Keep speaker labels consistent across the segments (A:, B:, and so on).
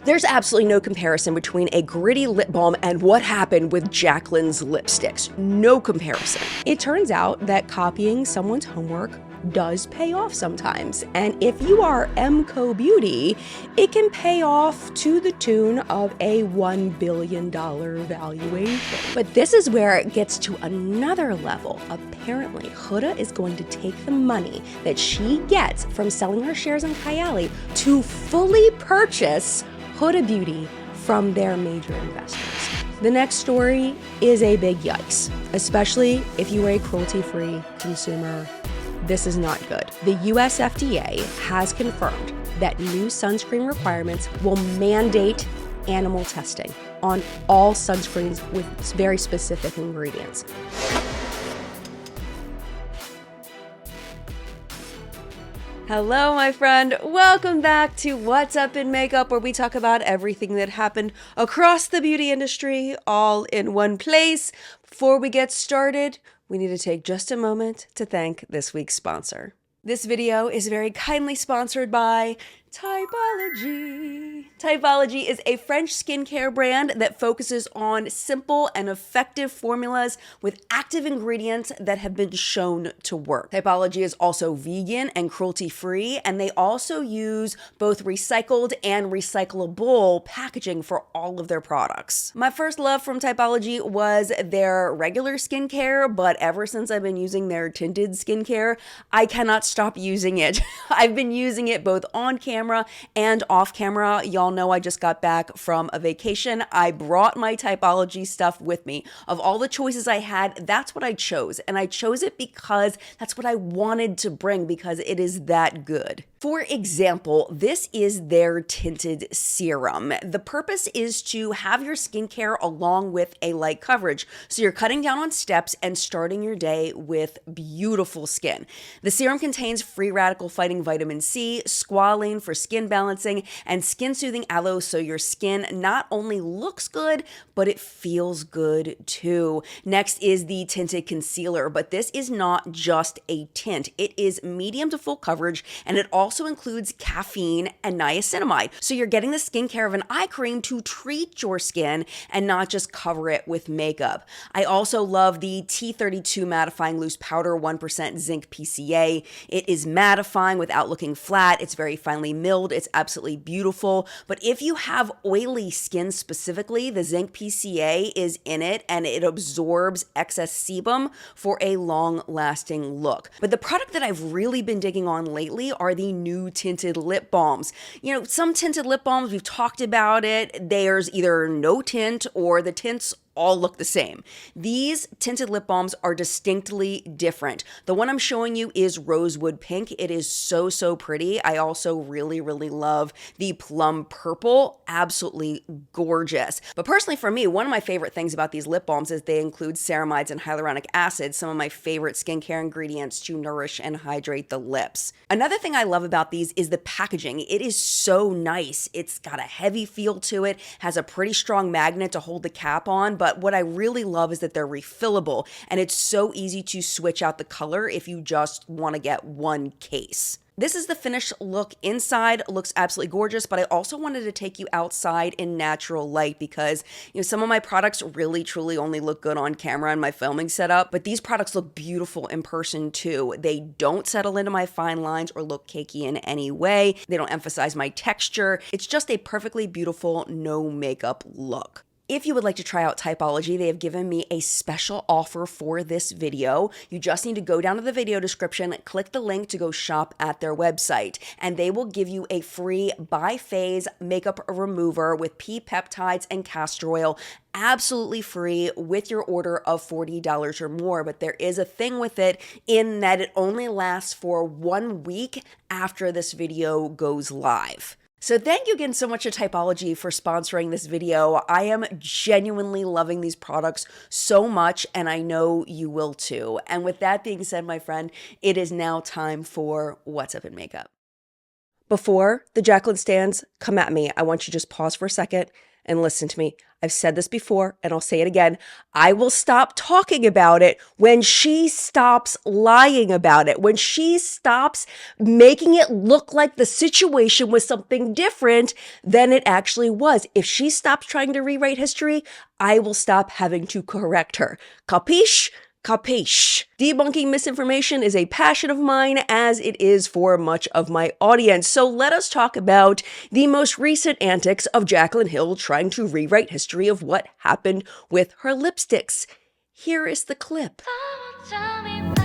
A: There's absolutely no comparison between a gritty lip balm and what happened with Jaclyn's lipsticks. No comparison. It turns out that copying someone's homework does pay off sometimes. And if you are MCO Beauty, it can pay off to the tune of a $1 billion valuation. But this is where it gets to another level. Apparently, Huda is going to take the money that she gets from selling her shares in Kayali to fully purchase Huda Beauty from their major investors. The next story is a big yikes, especially if you are a cruelty-free consumer. This is not good. The US FDA has confirmed that new sunscreen requirements will mandate animal testing on all sunscreens with very specific ingredients. Hello, my friend. Welcome back to What's Up in Makeup, where we talk about everything that happened across the beauty industry all in one place. Before we get started, we need to take just a moment to thank this week's sponsor. This video is very kindly sponsored by Typology. Typology is a French skincare brand that focuses on simple and effective formulas with active ingredients that have been shown to work. Typology is also vegan and cruelty-free, and they also use both recycled and recyclable packaging for all of their products. My first love from Typology was their regular skincare, but ever since I've been using their tinted skincare, I cannot stop using it. I've been using it both on camera and off camera. Y'all know I just got back from a vacation. I brought my Typology stuff with me. Of all the choices I had, that's what I chose. And I chose it because that's what I wanted to bring, because it is that good. For example, this is their tinted serum. The purpose is to have your skincare along with a light coverage. So you're cutting down on steps and starting your day with beautiful skin. The serum contains free radical fighting vitamin C, squalane for skin balancing, and skin soothing aloe, so your skin not only looks good, but it feels good too. Next is the tinted concealer, but this is not just a tint. It is medium to full coverage, and it also includes caffeine and niacinamide. So you're getting the skincare of an eye cream to treat your skin and not just cover it with makeup. I also love the T32 mattifying loose powder, 1% zinc PCA. It is mattifying without looking flat. It's very finely milled. It's absolutely beautiful. But if you have oily skin specifically, the zinc PCA is in it and it absorbs excess sebum for a long-lasting look. But the product that I've really been digging on lately are the new tinted lip balms. You know, some tinted lip balms, we've talked about it. There's either no tint or the tints all look the same. These tinted lip balms are distinctly different. The one I'm showing you is rosewood pink. It is so, so pretty. I also really, really love the plum purple. Absolutely gorgeous. But personally for me, one of my favorite things about these lip balms is they include ceramides and hyaluronic acid, some of my favorite skincare ingredients to nourish and hydrate the lips. Another thing I love about these is the packaging. It is so nice. It's got a heavy feel to it, has a pretty strong magnet to hold the cap on, but what I really love is that they're refillable, and it's so easy to switch out the color if you just want to get one case. This is the finished look inside. Looks absolutely gorgeous, but I also wanted to take you outside in natural light because, you know, some of my products really truly only look good on camera in my filming setup, but these products look beautiful in person too. They don't settle into my fine lines or look cakey in any way. They don't emphasize my texture. It's just a perfectly beautiful no makeup look. If you would like to try out Typology, they have given me a special offer for this video. You just need to go down to the video description, click the link to go shop at their website, and they will give you a free bi-phase makeup remover with pea peptides and castor oil, absolutely free with your order of $40 or more. But there is a thing with it in that it only lasts for 1 week after this video goes live. So thank you again so much to Typology for sponsoring this video. I am genuinely loving these products so much, and I know you will too. And with that being said, my friend, it is now time for What's Up in Makeup. Before the Jaclyn stands come at me, I want you to just pause for a second And listen to me, I've said this before and I'll say it again. I will stop talking about it when she stops lying about it, when she stops making it look like the situation was something different than it actually was. If she stops trying to rewrite history, I will stop having to correct her. Capiche? Capiche. Debunking misinformation is a passion of mine, as it is for much of my audience. So let us talk about the most recent antics of Jaclyn Hill trying to rewrite history of what happened with her lipsticks. Here is the clip.
B: Tell me why.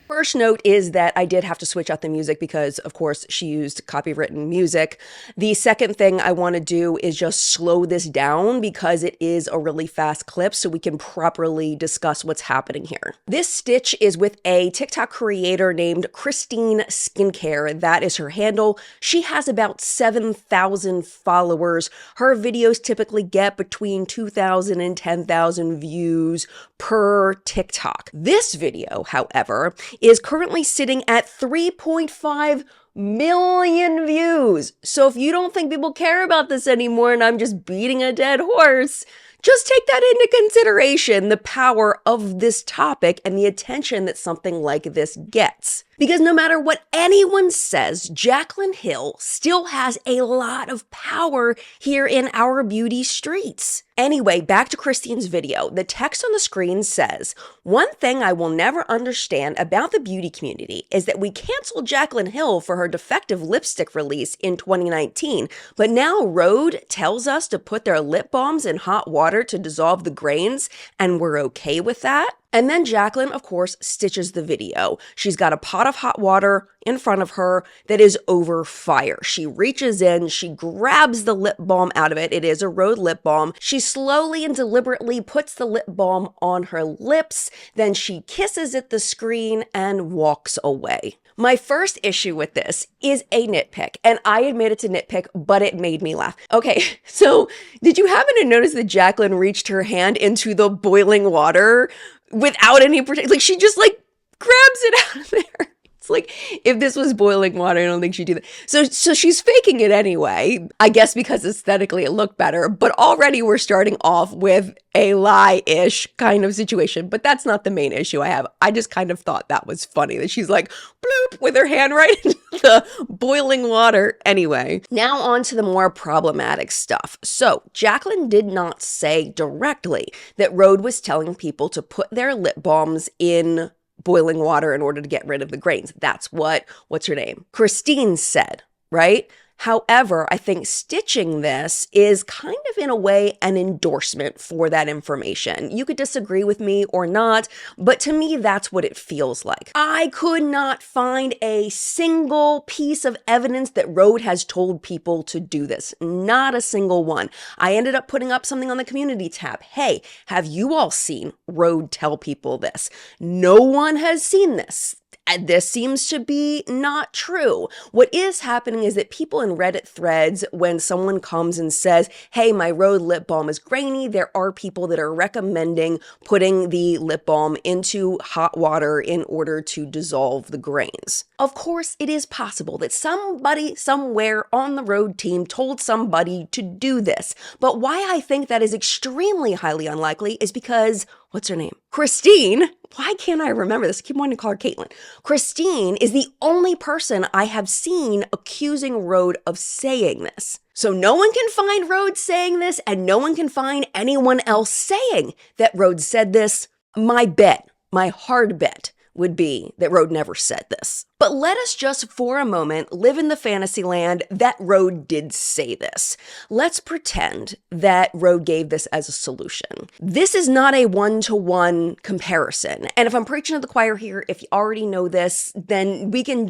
A: First note is that I did have to switch out the music because, of course, she used copywritten music. The second thing I want to do is just slow this down because it is a really fast clip so we can properly discuss what's happening here. This stitch is with a TikTok creator named Christine Skincare. That is her handle. She has about 7,000 followers. Her videos typically get between 2,000 and 10,000 views per TikTok. This video, however, is currently sitting at 3.5 million views. So if you don't think people care about this anymore and I'm just beating a dead horse, just take that into consideration, the power of this topic and the attention that something like this gets. Because no matter what anyone says, Jaclyn Hill still has a lot of power here in our beauty streets. Anyway, back to Christine's video. The text on the screen says, "One thing I will never understand about the beauty community is that we canceled Jaclyn Hill for her defective lipstick release in 2019, but now Rhode tells us to put their lip balms in hot water to dissolve the grains, and we're okay with that?" And then Jaclyn, of course, stitches the video. She's got a pot of hot water in front of her that is over fire. She reaches in, she grabs the lip balm out of it. It is a Rhode lip balm. She slowly and deliberately puts the lip balm on her lips. Then she kisses at the screen and walks away. My first issue with this is a nitpick, and I admit it's a nitpick, but it made me laugh. Okay, so did you happen to notice that Jaclyn reached her hand into the boiling water without any protection? Like, she just like grabs it out of there. It's like, if this was boiling water, I don't think she'd do that. So she's faking it anyway, I guess because aesthetically it looked better, but already we're starting off with a lie-ish kind of situation, but that's not the main issue I have. I just kind of thought that was funny that she's like, bloop, with her hand right into the boiling water. Anyway, now on to the more problematic stuff. So Jaclyn did not say directly that Rhode was telling people to put their lip balms in boiling water in order to get rid of the grains. That's what's her name? Christine said, right? However, I think stitching this is kind of in a way an endorsement for that information. You could disagree with me or not, but to me, that's what it feels like. I could not find a single piece of evidence that Rhode has told people to do this. Not a single one. I ended up putting up something on the community tab. Hey, have you all seen Rhode tell people this? No one has seen this. And this seems to be not true. What is happening is that people in Reddit threads, when someone comes and says, hey, my Rhode lip balm is grainy, there are people that are recommending putting the lip balm into hot water in order to dissolve the grains. Of course, it is possible that somebody somewhere on the Rhode team told somebody to do this. But why I think that is extremely highly unlikely is because, what's her name? Christine. Why can't I remember this? I keep wanting to call her Caitlin. Christine is the only person I have seen accusing Rhode of saying this. So no one can find Rhode saying this, and no one can find anyone else saying that Rhode said this. My bet, my hard bet, would be that Rhode never said this. But let us just for a moment live in the fantasy land that Rhode did say this. Let's pretend that Rhode gave this as a solution. This is not a one-to-one comparison. And if I'm preaching to the choir here, if you already know this, then we can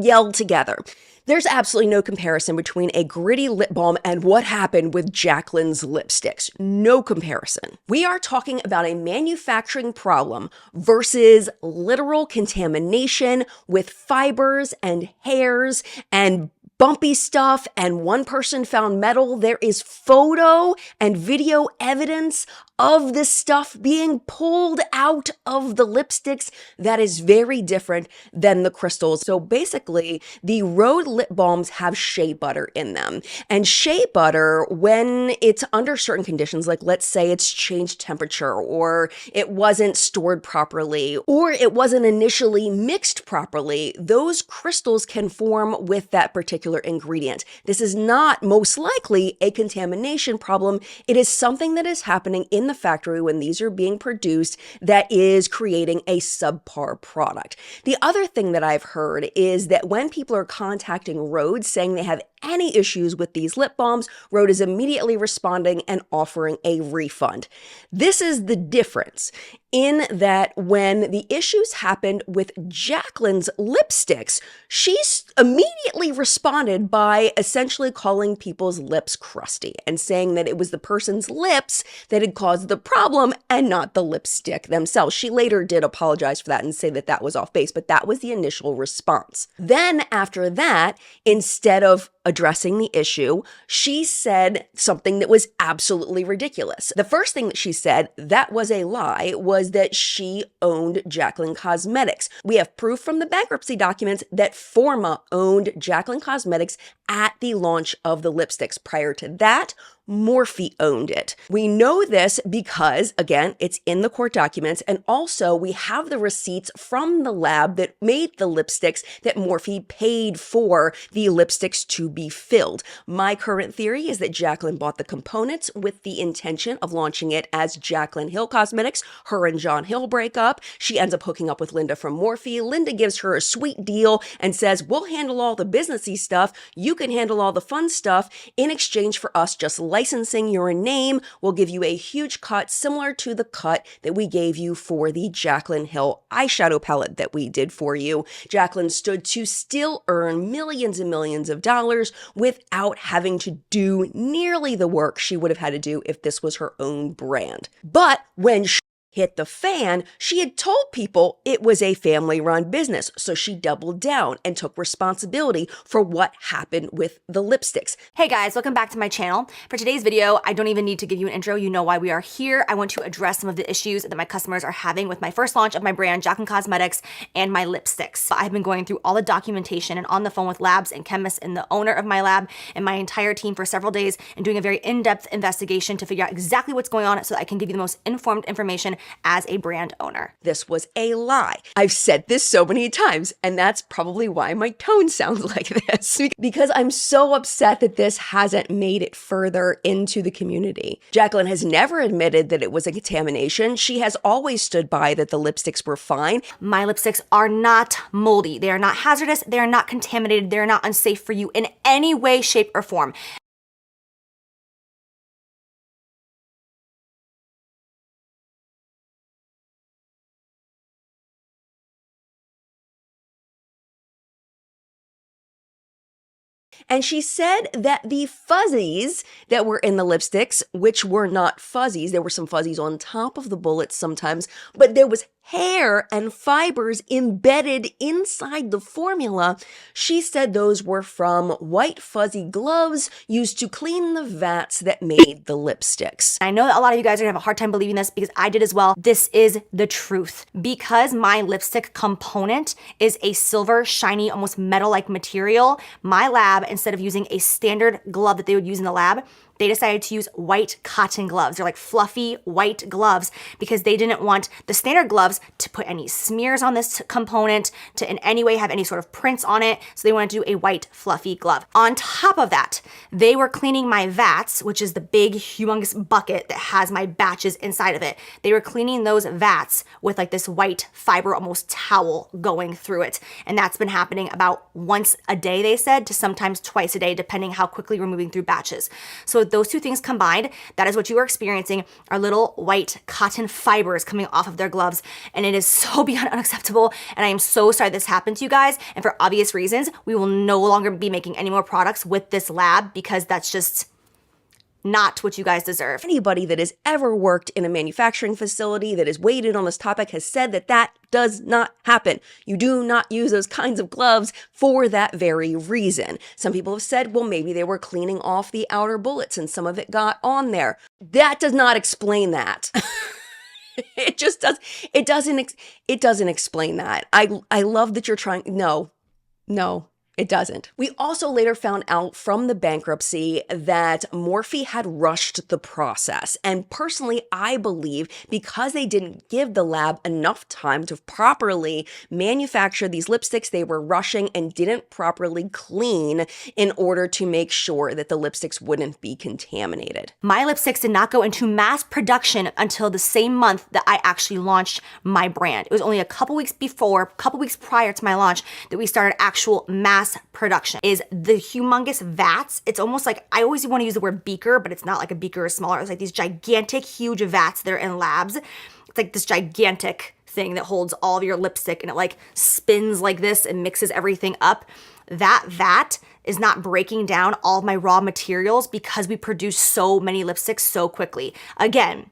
A: yell together. There's absolutely no comparison between a gritty lip balm and what happened with Jaclyn's lipsticks. No comparison. We are talking about a manufacturing problem versus literal contamination with fibers and hairs and bumpy stuff and one person found metal. There is photo and video evidence of this stuff being pulled out of the lipsticks that is very different than the crystals. So basically, the Rhode lip balms have shea butter in them. And shea butter, when it's under certain conditions, like let's say it's changed temperature, or it wasn't stored properly, or it wasn't initially mixed properly, those crystals can form with that particular ingredient. This is not most likely a contamination problem. It is something that is happening in the factory when these are being produced that is creating a subpar product. The other thing that I've heard is that when people are contacting Rhode saying they have any issues with these lip balms, Rhode is immediately responding and offering a refund. This is the difference in that when the issues happened with Jaclyn's lipsticks, she's immediately responded by essentially calling people's lips crusty and saying that it was the person's lips that had caused the problem and not the lipstick themselves. She later did apologize for that and say that that was off base, but that was the initial response. Then after that, instead of addressing the issue, she said something that was absolutely ridiculous. The first thing that she said that was a lie was that she owned Jaclyn Cosmetics. We have proof from the bankruptcy documents that Forma owned Jaclyn Cosmetics at the launch of the lipsticks. Prior to that, Morphe owned it. We know this because, again, it's in the court documents, and also we have the receipts from the lab that made the lipsticks that Morphe paid for the lipsticks to be filled. My current theory is that Jaclyn bought the components with the intention of launching it as Jaclyn Hill Cosmetics. Her and John Hill break up. She ends up hooking up with Linda from Morphe. Linda gives her a sweet deal and says, we'll handle all the businessy stuff. You can handle all the fun stuff in exchange for us just licensing your name. We'll give you a huge cut similar to the cut that we gave you for the Jaclyn Hill eyeshadow palette that we did for you. Jaclyn stood to still earn millions and millions of dollars without having to do nearly the work she would have had to do if this was her own brand. But when hit the fan, she had told people it was a family-run business, so she doubled down and took responsibility for what happened with the lipsticks.
B: Hey guys, welcome back to my channel. For today's video, I don't even need to give you an intro. You know why we are here. I want to address some of the issues that my customers are having with my first launch of my brand, Jaclyn Cosmetics, and my lipsticks. I've been going through all the documentation and on the phone with labs and chemists and the owner of my lab and my entire team for several days and doing a very in-depth investigation to figure out exactly what's going on so that I can give you the most informed information as a brand owner.
A: This was a lie. I've said this so many times, and that's probably why my tone sounds like this, because I'm so upset that this hasn't made it further into the community. Jaclyn has never admitted that it was a contamination. She has always stood by that the lipsticks were fine.
B: My lipsticks are not moldy. They are not hazardous. They are not contaminated. They are not unsafe for you in any way, shape, or form.
A: And she said that the fuzzies that were in the lipsticks, which were not fuzzies, there were some fuzzies on top of the bullets sometimes, but there was hair and fibers embedded inside the formula. She said those were from white fuzzy gloves used to clean the vats that made the lipsticks.
B: I know that a lot of you guys are gonna have a hard time believing this because I did as well. This is the truth. Because my lipstick component is a silver, shiny, almost metal-like material, my lab, instead of using a standard glove that they would use in the lab, they decided to use white cotton gloves. They're like fluffy white gloves because they didn't want the standard gloves to put any smears on this component, to in any way have any sort of prints on it. So they wanted to do a white fluffy glove. On top of that, they were cleaning my vats, which is the big humongous bucket that has my batches inside of it. They were cleaning those vats with like this white fiber, almost towel going through it. And that's been happening about once a day, they said, to sometimes twice a day, depending how quickly we're moving through batches. So those two things combined, that is what you are experiencing, are little white cotton fibers coming off of their gloves. And it is so beyond unacceptable. And I am so sorry this happened to you guys. And for obvious reasons, we will no longer be making any more products with this lab because that's just not what you guys deserve.
A: Anybody that has ever worked in a manufacturing facility that has weighed in on this topic has said that that does not happen. You do not use those kinds of gloves for that very reason. Some people have said, well, maybe they were cleaning off the outer bullets and some of it got on there. That does not explain that. It just does. It doesn't explain that. I love that you're trying. No. It doesn't. We also later found out from the bankruptcy that Morphe had rushed the process. And personally, I believe because they didn't give the lab enough time to properly manufacture these lipsticks, they were rushing and didn't properly clean in order to make sure that the lipsticks wouldn't be contaminated.
B: My lipsticks did not go into mass production until the same month that I actually launched my brand. It was only a couple weeks prior to my launch that we started actual mass production. Is the humongous vats. It's almost like, I always want to use the word beaker, but it's not like a beaker or smaller. It's like these gigantic, huge vats that are in labs. It's like this gigantic thing that holds all of your lipstick and it like spins like this and mixes everything up. That vat is not breaking down all of my raw materials because we produce so many lipsticks so quickly. Again,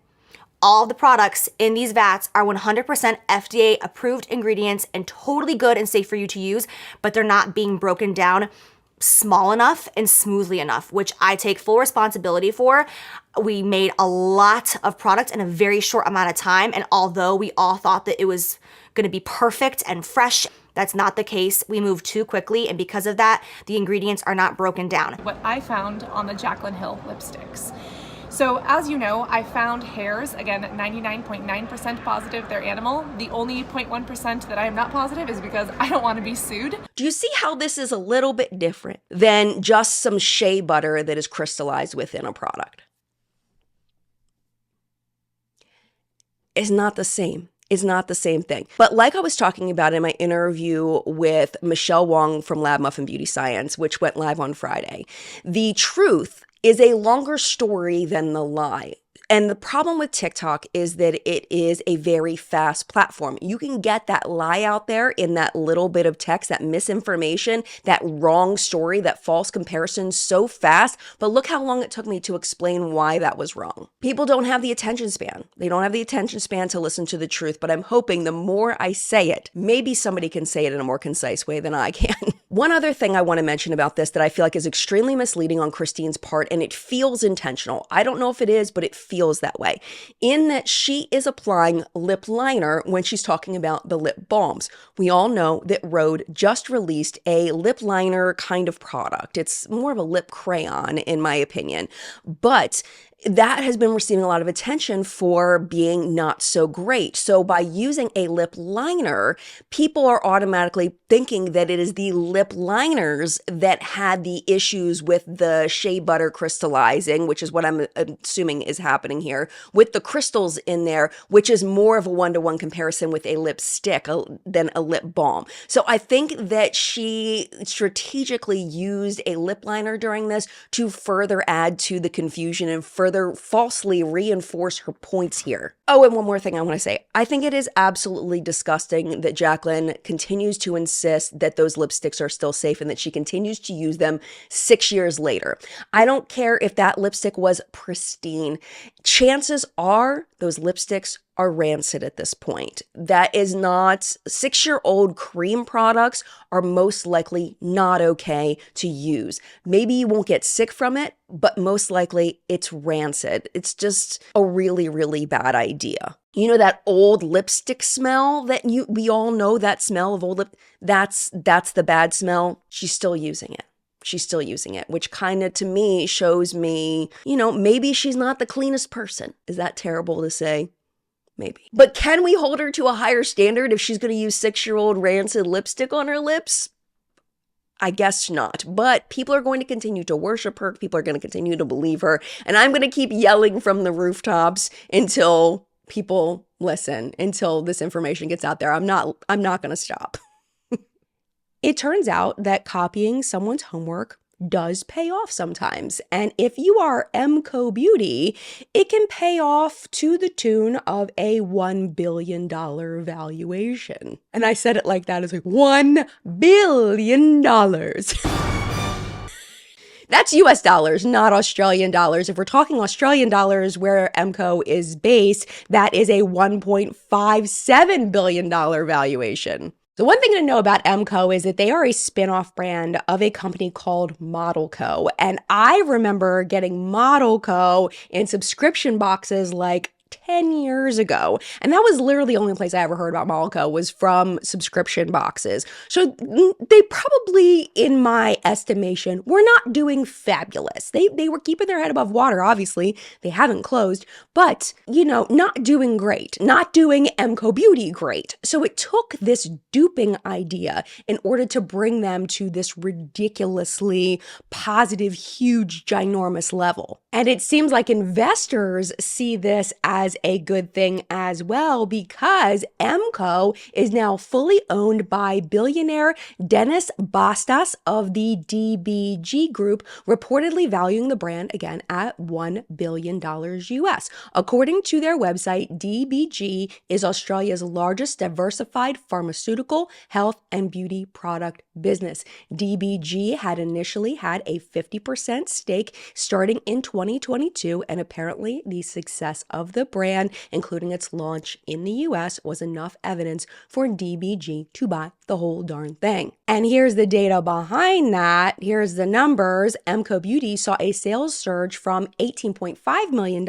B: all the products in these vats are 100% FDA approved ingredients and totally good and safe for you to use, but they're not being broken down small enough and smoothly enough, which I take full responsibility for. We made a lot of product in a very short amount of time, and although we all thought that it was gonna be perfect and fresh, that's not the case. We moved too quickly, and because of that, the ingredients are not broken down.
C: What I found on the Jaclyn Hill lipsticks. So as you know, I found hairs, again, 99.9% positive they're animal. The only 0.1% that I am not positive is because I don't want to be sued.
A: Do you see how this is a little bit different than just some shea butter that is crystallized within a product? It's not the same. It's not the same thing. But like I was talking about in my interview with Michelle Wong from Lab Muffin Beauty Science, which went live on Friday, the truth is a longer story than the lie. And the problem with TikTok is that it is a very fast platform. You can get that lie out there in that little bit of text, that misinformation, that wrong story, that false comparison so fast. But look how long it took me to explain why that was wrong. People don't have the attention span. They don't have the attention span to listen to the truth. But I'm hoping the more I say it, maybe somebody can say it in a more concise way than I can. One other thing I want to mention about this that I feel like is extremely misleading on Christine's part, and it feels intentional. I don't know if it is, but it feels that way, in that she is applying lip liner when she's talking about the lip balms. We all know that Rhode just released a lip liner kind of product. It's more of a lip crayon, in my opinion, but that has been receiving a lot of attention for being not so great. So by using a lip liner, people are automatically thinking that it is the lip liners that had the issues with the shea butter crystallizing, which is what I'm assuming is happening here, with the crystals in there, which is more of a one-to-one comparison with a lipstick than a lip balm. So I think that she strategically used a lip liner during this to further add to the confusion and further falsely reinforce her points here. Oh, and one more thing I want to say. I think it is absolutely disgusting that Jaclyn continues to insist that those lipsticks are still safe and that she continues to use them 6 years later. I don't care if that lipstick was pristine. Chances are those lipsticks are rancid at this point. That is not, 6-year-old cream products are most likely not okay to use. Maybe you won't get sick from it, but most likely it's rancid. It's just a really, really bad idea. You know that old lipstick smell that we all know, that smell of old lip, that's the bad smell. She's still using it. She's still using it, which kind of to me shows me, maybe she's not the cleanest person. Is that terrible to say? Maybe. But can we hold her to a higher standard if she's going to use 6-year-old rancid lipstick on her lips? I guess not. But people are going to continue to worship her. People are going to continue to believe her. And I'm going to keep yelling from the rooftops until people listen, until this information gets out there. I'm not going to stop. It turns out that copying someone's homework does pay off sometimes. And if you are MCO Beauty, it can pay off to the tune of a $1 billion valuation. And I said it like that. It's like $1 billion. That's US dollars, not Australian dollars. If we're talking Australian dollars, where Emco is based, that is a $1.57 billion valuation. The one thing to know about Emco is that they are a spin-off brand of a company called Model Co. And I remember getting Model Co. in subscription boxes like 10 years ago. And that was literally the only place I ever heard about Model Co. was from subscription boxes. So they probably, in my estimation, were not doing fabulous. They were keeping their head above water, obviously. They haven't closed, but, not doing great, not doing Emco Beauty great. So it took this duping idea in order to bring them to this ridiculously positive, huge, ginormous level. And it seems like investors see this as a good thing as well, because Emco is now fully owned by billionaire Dennis Bastas of the DBG Group, reportedly valuing the brand again at $1 billion US. According to their website, DBG is Australia's largest diversified pharmaceutical, health, and beauty product business. DBG had initially had a 50% stake starting in 2022, and apparently the success of the brand, including its launch in the US, was enough evidence for DBG to buy the whole darn thing. And here's the data behind that. Here's the numbers. Emco Beauty saw a sales surge from $18.5 million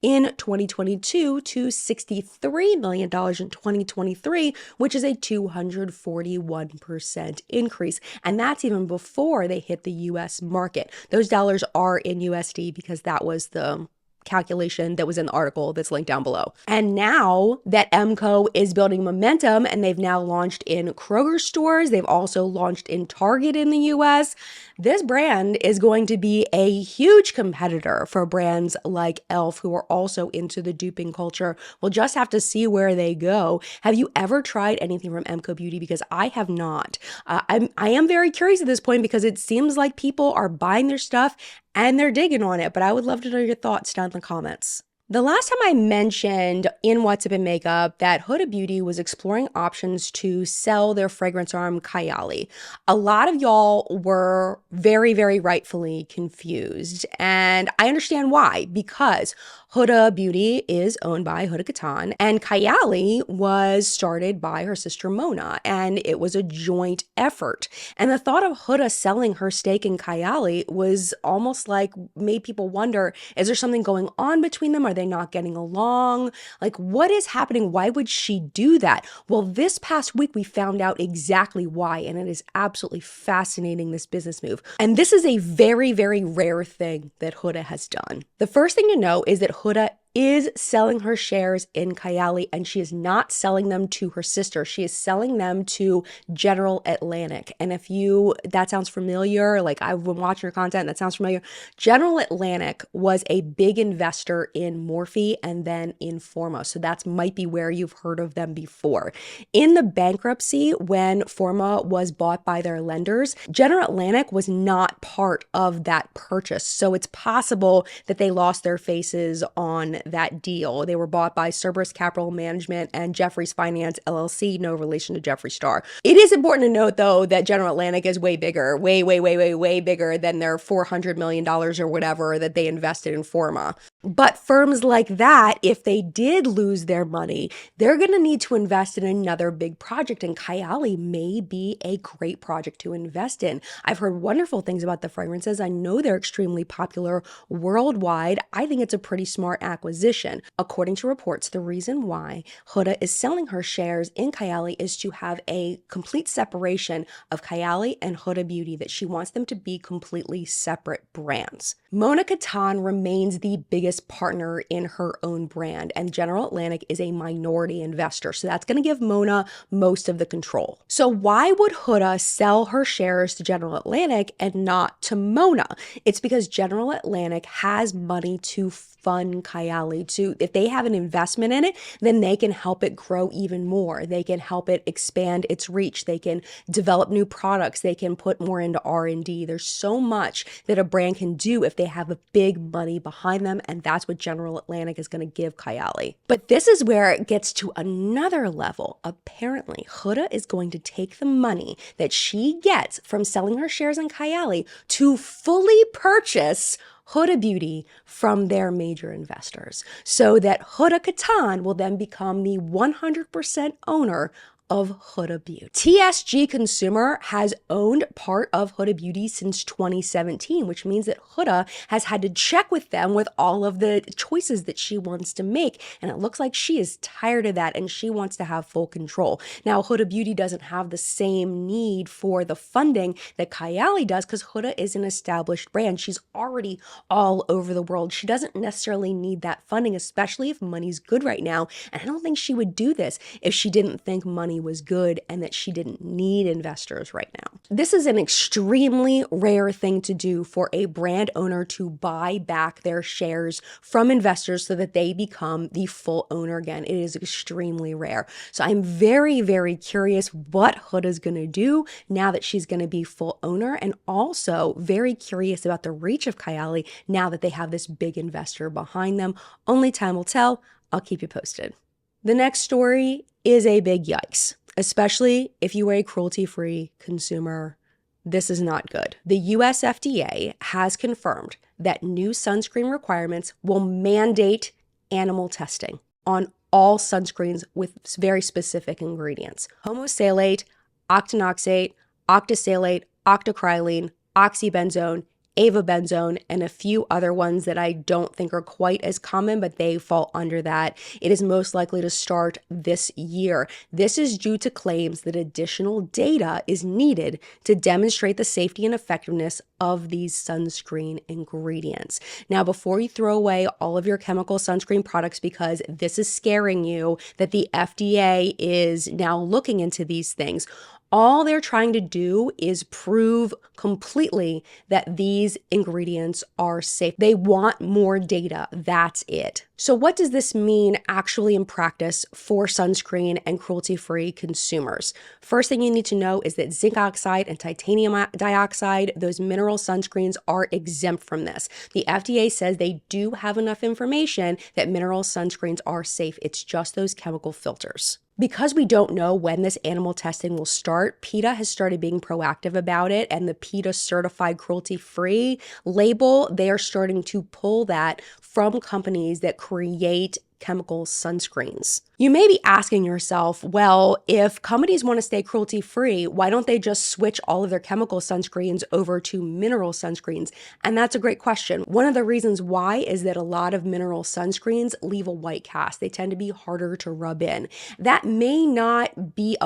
A: in 2022 to $63 million in 2023, which is a 241% increase. And that's even before they hit the US market. Those dollars are in USD because that was the calculation that was in the article that's linked down below. And now that Emco is building momentum and they've now launched in Kroger stores, they've also launched in Target in the US, this brand is going to be a huge competitor for brands like e.l.f. who are also into the duping culture. We'll just have to see where they go. Have you ever tried anything from Emco Beauty? Because I have not. I am very curious at this point because it seems like people are buying their stuff and they're digging on it, but I would love to know your thoughts down in the comments. The last time I mentioned in What's Up in Makeup that Huda Beauty was exploring options to sell their fragrance arm Kayali, a lot of y'all were very, very rightfully confused. And I understand why, because Huda Beauty is owned by Huda Katan, and Kayali was started by her sister Mona, and it was a joint effort. And the thought of Huda selling her stake in Kayali was almost like made people wonder, is there something going on between them? Are they not getting along? Like, what is happening? Why would she do that? Well, this past week we found out exactly why, and it is absolutely fascinating, this business move. And this is a very, very rare thing that Huda has done. The first thing to know is that Huda is selling her shares in Kayali, and she is not selling them to her sister. She is selling them to General Atlantic. And if that sounds familiar, like I've been watching her content, that sounds familiar. General Atlantic was a big investor in Morphe and then in Forma. So that might be where you've heard of them before. In the bankruptcy, when Forma was bought by their lenders, General Atlantic was not part of that purchase. So it's possible that they lost their faces on that deal. They were bought by Cerberus Capital Management and Jeffries Finance LLC, no relation to Jeffree Star. It is important to note, though, that General Atlantic is way bigger, way bigger than their $400 million or whatever that they invested in Forma. But firms like that, if they did lose their money, they're going to need to invest in another big project, and Kayali may be a great project to invest in. I've heard wonderful things about the fragrances. I know they're extremely popular worldwide. I think it's a pretty smart acquisition. According to reports, the reason why Huda is selling her shares in Kayali is to have a complete separation of Kayali and Huda Beauty, that she wants them to be completely separate brands. Mona Katan remains the biggest partner in her own brand, and General Atlantic is a minority investor. So that's going to give Mona most of the control. So why would Huda sell her shares to General Atlantic and not to Mona? It's because General Atlantic has money to fund Kayali to, if they have an investment in it, then they can help it grow even more. They can help it expand its reach. They can develop new products. They can put more into R&D. There's so much that a brand can do if they have a big money behind them, and that's what General Atlantic is going to give Kayali. But this is where it gets to another level. Apparently, Huda is going to take the money that she gets from selling her shares in Kayali to fully purchase Huda Beauty from their major investors, so that Huda Katan will then become the 100% owner of Huda Beauty. TSG Consumer has owned part of Huda Beauty since 2017, which means that Huda has had to check with them with all of the choices that she wants to make. And it looks like she is tired of that and she wants to have full control. Now, Huda Beauty doesn't have the same need for the funding that Kayali does because Huda is an established brand. She's already all over the world. She doesn't necessarily need that funding, especially if money's good right now. And I don't think she would do this if she didn't think money was good and that she didn't need investors right now. This is an extremely rare thing to do for a brand owner to buy back their shares from investors so that they become the full owner again. It is extremely rare. So I'm very, very curious what Huda's going to do now that she's going to be full owner, and also very curious about the reach of Kayali now that they have this big investor behind them. Only time will tell. I'll keep you posted. The next story is a big yikes, especially if you are a cruelty-free consumer. This is not good. The US FDA has confirmed that new sunscreen requirements will mandate animal testing on all sunscreens with very specific ingredients: homosalate, octinoxate, octisalate, octocrylene, oxybenzone, avobenzone, and a few other ones that I don't think are quite as common, but they fall under that. It is most likely to start this year. This is due to claims that additional data is needed to demonstrate the safety and effectiveness of these sunscreen ingredients. Now, before you throw away all of your chemical sunscreen products because this is scaring you that the FDA is now looking into these things, all they're trying to do is prove completely that these ingredients are safe. They want more data. That's it. So what does this mean actually in practice for sunscreen and cruelty-free consumers? First thing you need to know is that zinc oxide and titanium dioxide, those mineral sunscreens, are exempt from this. The FDA says they do have enough information that mineral sunscreens are safe. It's just those chemical filters. Because we don't know when this animal testing will start, PETA has started being proactive about it, and the PETA certified cruelty-free label, they are starting to pull that from companies that create chemical sunscreens. You may be asking yourself, well, if companies want to stay cruelty-free, why don't they just switch all of their chemical sunscreens over to mineral sunscreens? And that's a great question. One of the reasons why is that a lot of mineral sunscreens leave a white cast. They tend to be harder to rub in. That may not be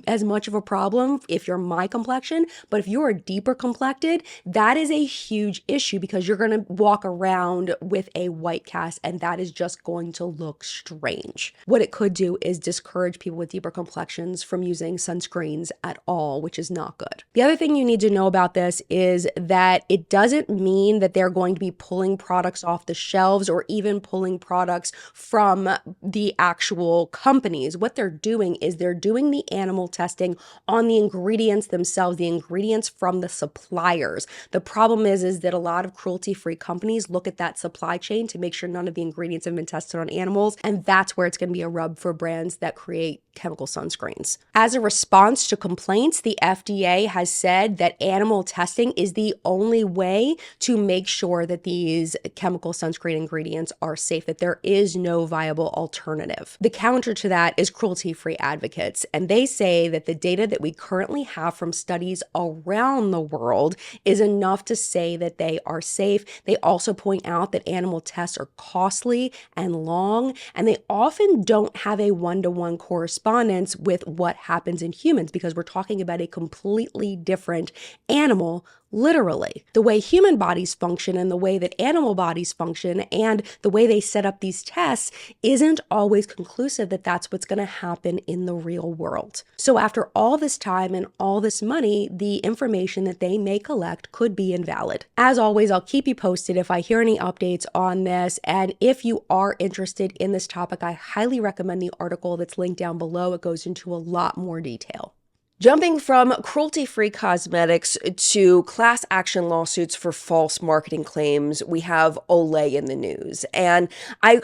A: as much of a problem if you're my complexion, but if you're deeper complected, that is a huge issue because you're going to walk around with a white cast and that is just going to look strange. What it could do is discourage people with deeper complexions from using sunscreens at all, which is not good. The other thing you need to know about this is that it doesn't mean that they're going to be pulling products off the shelves or even pulling products from the actual companies. What they're doing is they're doing the animal testing on the ingredients themselves, the ingredients from the suppliers. The problem is that a lot of cruelty-free companies look at that supply chain to make sure none of the ingredients have been tested on animals, and that's where it's going to be a rub for brands that create chemical sunscreens. As a response to complaints, the FDA has said that animal testing is the only way to make sure that these chemical sunscreen ingredients are safe, that there is no viable alternative. The counter to that is cruelty-free advocates, and they say that the data that we currently have from studies around the world is enough to say that they are safe. They also point out that animal tests are costly and long, and they often don't have a one-to-one correspondence with what happens in humans because we're talking about a completely different animal. Literally, the way human bodies function and the way that animal bodies function and the way they set up these tests isn't always conclusive that that's what's going to happen in the real world. So after all this time and all this money, the information that they may collect could be invalid. As always, I'll keep you posted if I hear any updates on this. And if you are interested in this topic, I highly recommend the article that's linked down below. It goes into a lot more detail. Jumping from cruelty-free cosmetics to class action lawsuits for false marketing claims, we have Olay in the news. And I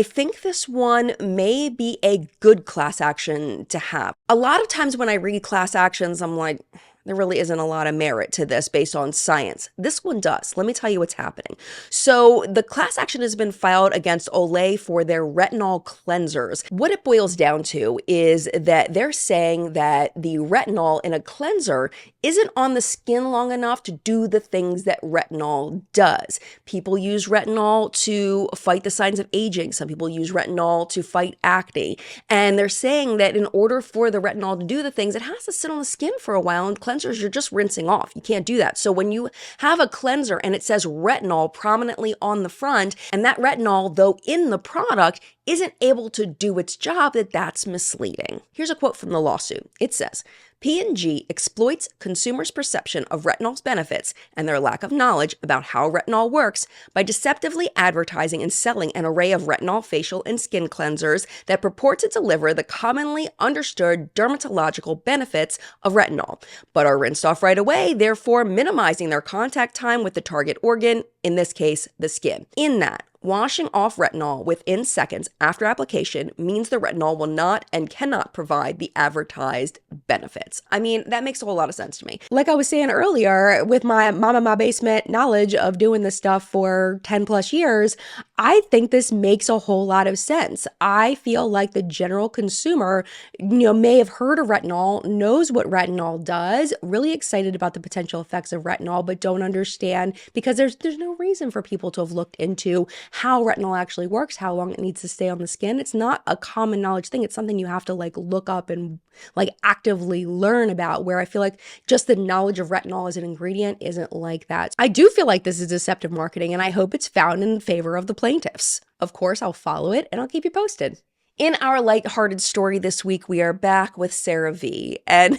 A: think this one may be a good class action to have. A lot of times when I read class actions, I'm like, there really isn't a lot of merit to this based on science. This one does. Let me tell you what's happening. So the class action has been filed against Olay for their retinol cleansers. What it boils down to is that they're saying that the retinol in a cleanser isn't on the skin long enough to do the things that retinol does. People use retinol to fight the signs of aging. Some people use retinol to fight acne. And they're saying that in order for the retinol to do the things, it has to sit on the skin for a while, and cleansers you're just rinsing off. You can't do that. So when you have a cleanser and it says retinol prominently on the front, and that retinol, though in the product, isn't able to do its job, that's misleading. Here's a quote from the lawsuit. It says, P&G exploits consumers' perception of retinol's benefits and their lack of knowledge about how retinol works by deceptively advertising and selling an array of retinol facial and skin cleansers that purport to deliver the commonly understood dermatological benefits of retinol, but are rinsed off right away, therefore minimizing their contact time with the target organ, in this case, the skin. In that, washing off retinol within seconds after application means the retinol will not and cannot provide the advertised benefits. I mean, that makes a whole lot of sense to me. Like I was saying earlier, with my mom in my basement knowledge of doing this stuff for 10 plus years, I think this makes a whole lot of sense. I feel like the general consumer, may have heard of retinol, knows what retinol does, really excited about the potential effects of retinol, but don't understand because there's no reason for people to have looked into how retinol actually works, how long it needs to stay on the skin. It's not a common knowledge thing. It's something you have to look up and actively learn about, where I feel like just the knowledge of retinol as an ingredient isn't like that. I do feel like this is deceptive marketing, and I hope it's found in favor of the plaintiffs. Of course, I'll follow it and I'll keep you posted. In our lighthearted story this week, we are back with CeraVe, and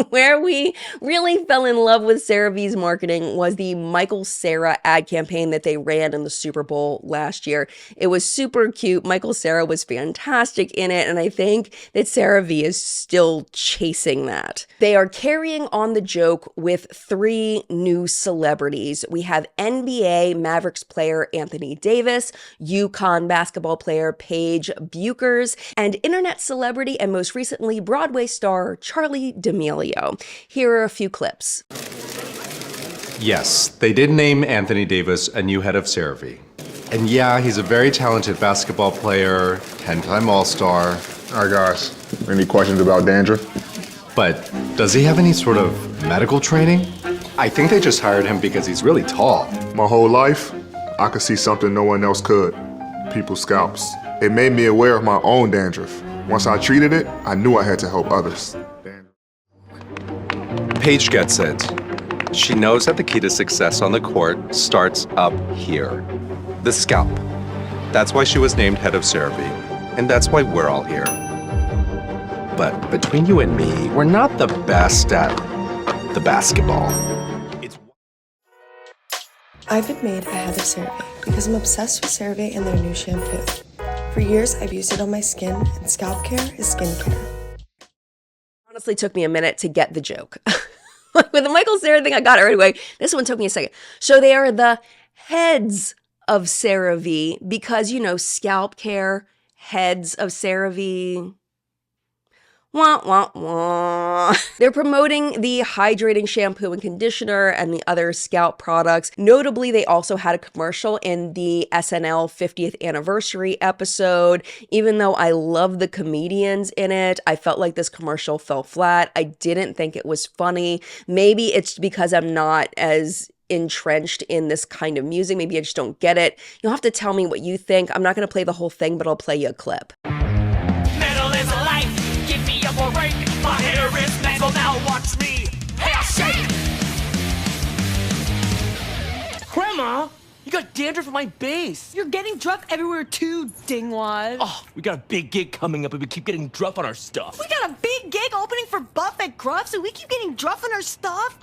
A: where we really fell in love with CeraVe's marketing was the Michael Cera ad campaign that they ran in the Super Bowl last year. It was super cute. Michael Cera was fantastic in it, and I think that CeraVe is still chasing that. They are carrying on the joke with 3 new celebrities. We have NBA Mavericks player Anthony Davis, UConn basketball player Paige Buchers, and internet celebrity and most recently Broadway star Charlie D'Amelio. Here are a few clips.
D: Yes, they did name Anthony Davis a new head of CeraVe. And yeah, he's a very talented basketball player, 10-time All-Star.
E: All right, guys, any questions about dandruff?
D: But does he have any sort of medical training? I think they just hired him because he's really tall.
E: My whole life, I could see something no one else could. People's scalps. It made me aware of my own dandruff. Once I treated it, I knew I had to help others.
D: Paige gets it. She knows that the key to success on the court starts up here. The scalp. That's why she was named head of CeraVe. And that's why we're all here. But between you and me, we're not the best at the basketball.
F: I've been made a head of CeraVe because I'm obsessed with CeraVe and their new shampoo. For years, I've used it on my skin, and scalp care is skincare.
A: Honestly, took me a minute to get the joke. With the Michael Cera thing, I got it right away. This one took me a second. So they are the heads of CeraVe because, scalp care, heads of CeraVe. Wah, wah, wah. They're promoting the hydrating shampoo and conditioner and the other scalp products. Notably, they also had a commercial in the SNL 50th anniversary episode. Even though I love the comedians in it, I felt like this commercial fell flat. I didn't think it was funny. Maybe it's because I'm not as entrenched in this kind of music. Maybe I just don't get it. You'll have to tell me what you think. I'm not going to play the whole thing, but I'll play you a clip.
G: Metal is life. Give me a break. My hair is mangled. Now watch me. Hair shake.
H: Grandma, you got dandruff on my base.
I: You're getting druff everywhere too, dingwad.
H: Oh, we got a big gig coming up and we keep getting druff on our stuff.
I: We got a big gig opening for Buff at Gruff, so we keep getting druff on our stuff.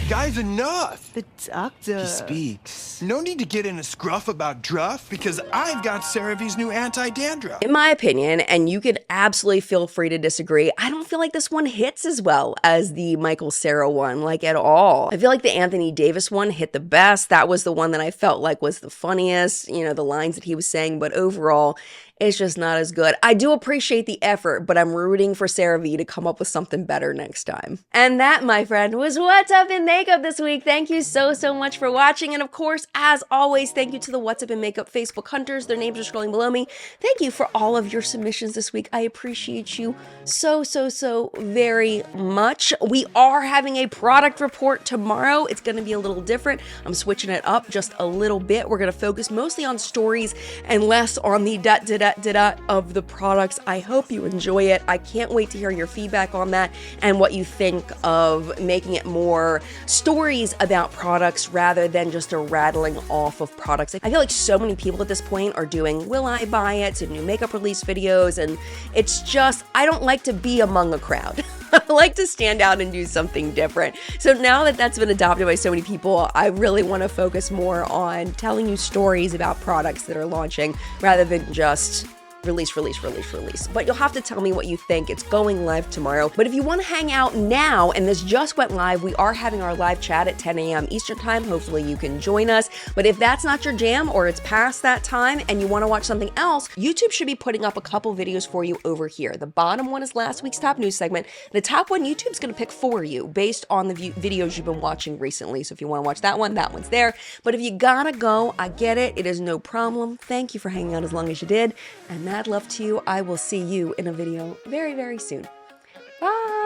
J: Guys, enough!
I: The doctor.
J: He speaks. No need to get in a scruff about druff, because I've got CeraVe's new anti-dandruff.
A: In my opinion, and you could absolutely feel free to disagree, I don't feel like this one hits as well as the Michael Cera one, like at all. I feel like the Anthony Davis one hit the best. That was the one that I felt like was the funniest, you know, the lines that he was saying, but overall, it's just not as good. I do appreciate the effort, but I'm rooting for CeraVe to come up with something better next time. And that, my friend, was What's Up in Makeup this week. Thank you so much for watching. And of course, as always, thank you to the What's Up in Makeup Facebook hunters. Their names are scrolling below me. Thank you for all of your submissions this week. I appreciate you so very much. We are having a product report tomorrow. It's going to be a little different. I'm switching it up just a little bit. We're going to focus mostly on stories and less on the of the products. I hope you enjoy it. I can't wait to hear your feedback on that and what you think of making it more stories about products rather than just a rattling off of products. I feel like so many people at this point are doing will I buy it and new makeup release videos, and it's just, I don't like to be among a crowd. I like to stand out and do something different. So now that that's been adopted by so many people, I really want to focus more on telling you stories about products that are launching rather than just release. But you'll have to tell me what you think. It's going live tomorrow. But if you want to hang out now, and this just went live, we are having our live chat at 10 a.m. Eastern time. Hopefully you can join us. But if that's not your jam or it's past that time and you want to watch something else, YouTube should be putting up a couple videos for you over here. The bottom one is last week's top news segment. The top one, YouTube's going to pick for you based on the videos you've been watching recently. So if you want to watch that one's there. But if you gotta go, I get it. It is no problem. Thank you for hanging out as long as you did. And mad love to you. I will see you in a video very soon. Bye!